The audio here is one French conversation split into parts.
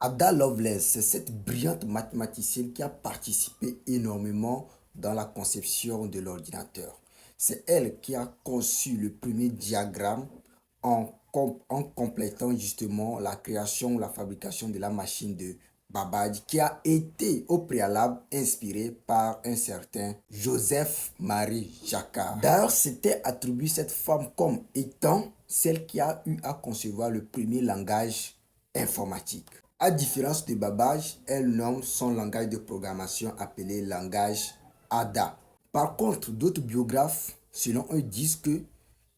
Ada Lovelace, c'est cette brillante mathématicienne qui a participé énormément dans la conception de l'ordinateur. C'est elle qui a conçu le premier diagramme en complétant justement la création, la fabrication de la machine de Babbage qui a été au préalable inspiré par un certain Joseph-Marie Jacquard. D'ailleurs, c'était attribué cette femme comme étant celle qui a eu à concevoir le premier langage informatique. À différence de Babbage, elle nomme son langage de programmation appelé langage Ada. Par contre, d'autres biographes, selon eux, disent que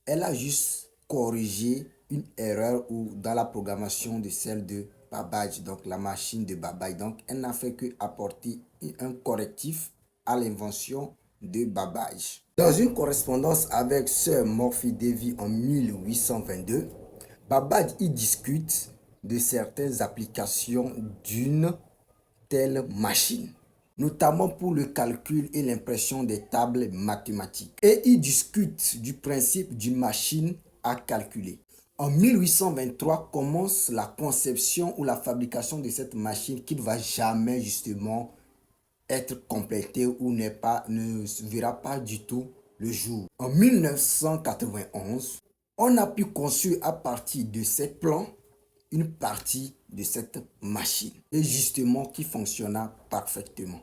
elle a juste corrigé une erreur ou dans la programmation de celle de Babbage, donc la machine de Babbage. Donc, elle n'a fait que apporter un correctif à l'invention de Babbage. Dans une correspondance avec Sir Murphy Davy en 1822, Babbage y discute de certaines applications d'une telle machine, notamment pour le calcul et l'impression des tables mathématiques. Et il discute du principe d'une machine à calculer. En 1823 commence la conception ou la fabrication de cette machine qui ne va jamais justement être complétée ou ne verra pas du tout le jour. En 1991, on a pu construire à partir de ces plans une partie de cette machine et justement qui fonctionna parfaitement.